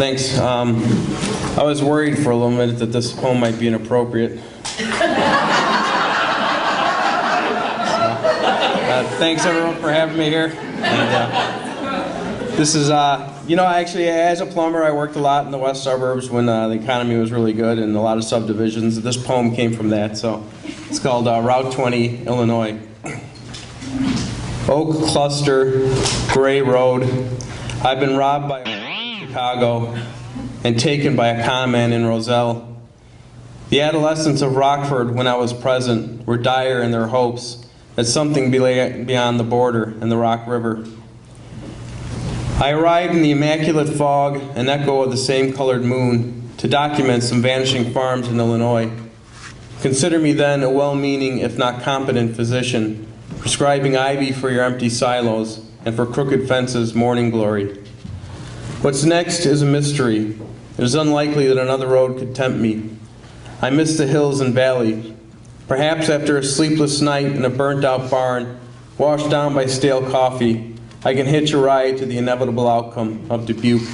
Thanks. I was worried for a little minute that this poem might be inappropriate. Thanks everyone for having me here. And, this is, actually as a plumber I worked a lot in the west suburbs when the economy was really good and a lot of subdivisions. This poem came from that, so it's called Route 20, Illinois. Oak cluster, gray road, I've been robbed by Chicago and taken by a con man in Roselle. The adolescents of Rockford, when I was present, were dire in their hopes that something lay beyond the border and the Rock River. I arrived in the immaculate fog, an echo of the same colored moon, to document some vanishing farms in Illinois. Consider me then a well-meaning, if not competent physician, prescribing ivy for your empty silos and for crooked fences morning glory. What's next is a mystery. It is unlikely that another road could tempt me. I miss the hills and valley. Perhaps after a sleepless night in a burnt-out barn, washed down by stale coffee, I can hitch a ride to the inevitable outcome of Dubuque.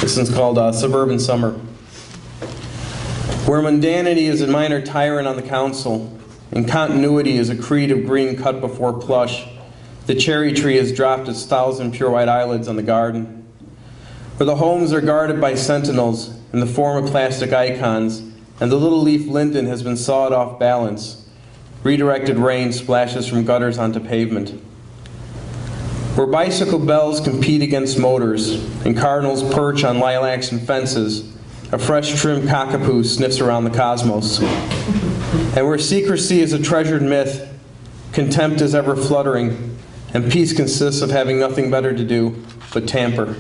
This one's called Suburban Summer. Where mundanity is a minor tyrant on the council, and continuity is a creed of green cut before plush, the cherry tree has dropped its 1,000 pure white eyelids on the garden. Where the homes are guarded by sentinels in the form of plastic icons, and the little leaf linden has been sawed off balance, redirected rain splashes from gutters onto pavement. Where bicycle bells compete against motors, and cardinals perch on lilacs and fences, a fresh trimmed cockapoo sniffs around the cosmos. And where secrecy is a treasured myth, contempt is ever fluttering, and peace consists of having nothing better to do but tamper.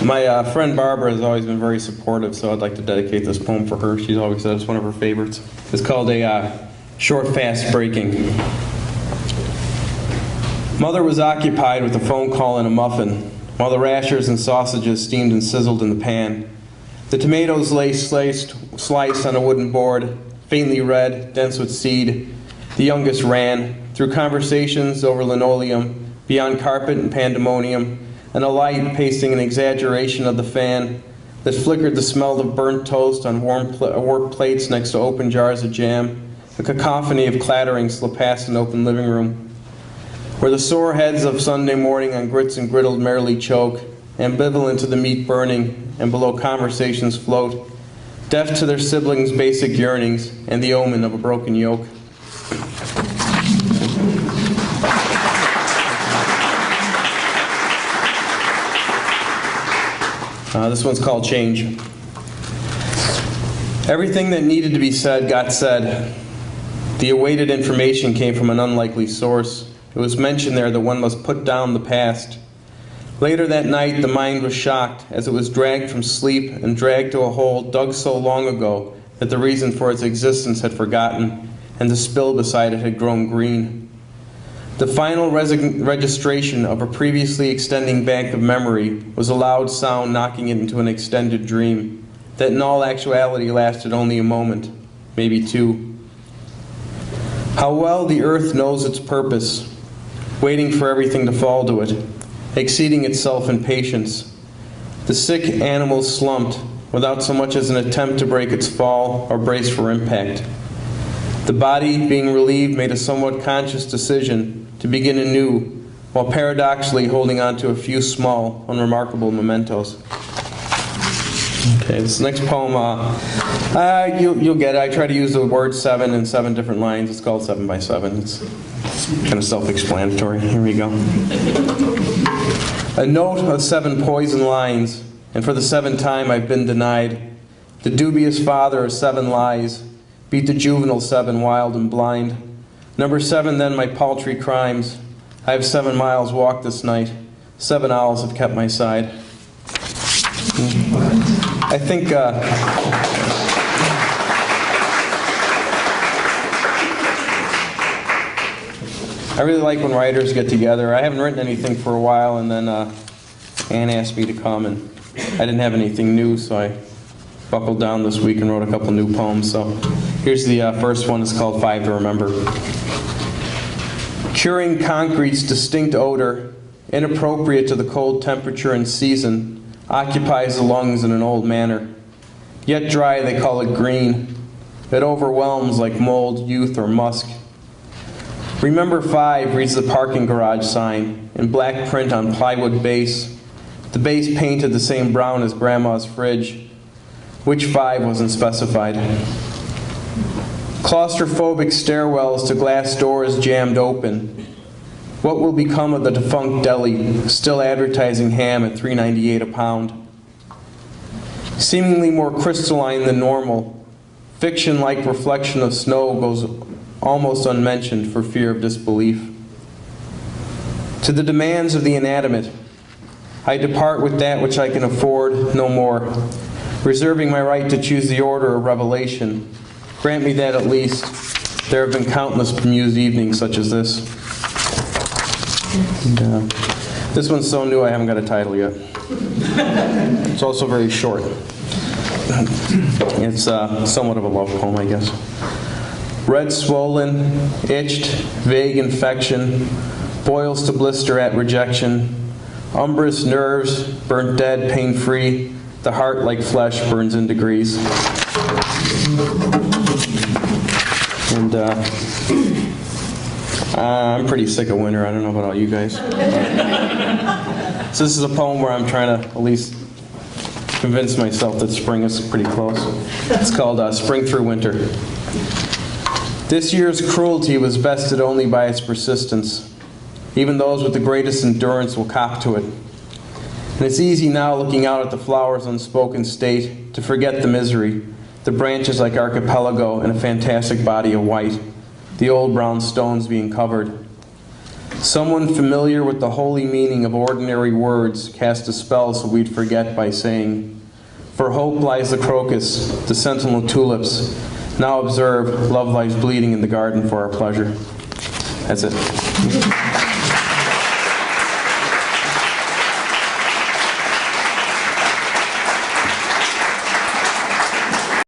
My friend Barbara has always been very supportive, so I'd like to dedicate this poem for her. She's always said it's one of her favorites. It's called A Short Fast Breaking. Mother was occupied with a phone call and a muffin, while the rashers and sausages steamed and sizzled in the pan. The tomatoes lay sliced on a wooden board, faintly red, dense with seed. The youngest ran, through conversations over linoleum, beyond carpet and pandemonium, and a light pasting an exaggeration of the fan that flickered the smell of burnt toast on warped plates next to open jars of jam, a cacophony of clattering slipped past an open living room. Where the sore heads of Sunday morning on grits and griddled merrily choke, ambivalent to the meat burning, and below conversations float, deaf to their siblings' basic yearnings and the omen of a broken yoke. This one's called Change. Everything that needed to be said got said. The awaited information came from an unlikely source. It was mentioned there that one must put down the past. Later that night, the mind was shocked as it was dragged from sleep and dragged to a hole dug so long ago that the reason for its existence had forgotten, and the spill beside it had grown green. The final registration of a previously extending bank of memory was a loud sound knocking it into an extended dream that in all actuality lasted only a moment, maybe two. How well the earth knows its purpose, waiting for everything to fall to it, exceeding itself in patience. The sick animal slumped without so much as an attempt to break its fall or brace for impact. The body, being relieved, made a somewhat conscious decision to begin anew, while paradoxically holding on to a few small, unremarkable mementos. Okay, this next poem, you'll get it. I try to use the word 7 in 7 different lines. It's called 7 by 7. It's kind of self-explanatory. Here we go. A note of 7 poison lines, and for the 7th time I've been denied. The dubious father of 7 lies, beat the juvenile 7 wild and blind. Number 7 then my paltry crimes. I have 7 miles walked this night. 7 owls have kept my side. I think I really like when writers get together. I haven't written anything for a while, and then Anne asked me to come, and I didn't have anything new, so I buckled down this week and wrote a couple new poems. So here's the first one. It's called 5 to Remember. Curing concrete's distinct odor, inappropriate to the cold temperature and season, occupies the lungs in an old manner. Yet dry, they call it green. It overwhelms like mold, youth, or musk. Remember 5 reads the parking garage sign in black print on plywood base. The base painted the same brown as Grandma's fridge. Which 5 wasn't specified? Claustrophobic stairwells to glass doors jammed open. What will become of the defunct deli, still advertising ham at $3.98 a pound? Seemingly more crystalline than normal, fiction-like reflection of snow goes almost unmentioned for fear of disbelief. To the demands of the inanimate, I depart with that which I can afford no more, reserving my right to choose the order of revelation. Grant me that at least. There have been countless bemused evenings such as this. And, this one's so new I haven't got a title yet. It's also very short. It's somewhat of a love poem, I guess. Red swollen, itched, vague infection, boils to blister at rejection, umbrous nerves, burnt dead, pain-free, the heart like flesh burns in degrees. And I'm pretty sick of winter. I don't know about all you guys. So this is a poem where I'm trying to at least convince myself that spring is pretty close. It's called Spring Through Winter. This year's cruelty was bested only by its persistence. Even those with the greatest endurance will cop to it. And it's easy now, looking out at the flower's unspoken state, to forget the misery, the branches like archipelago in a fantastic body of white, the old brown stones being covered. Someone familiar with the holy meaning of ordinary words cast a spell so we'd forget by saying, "For hope lies the crocus, the sentinel tulips. Now observe, love lies bleeding in the garden for our pleasure." That's it.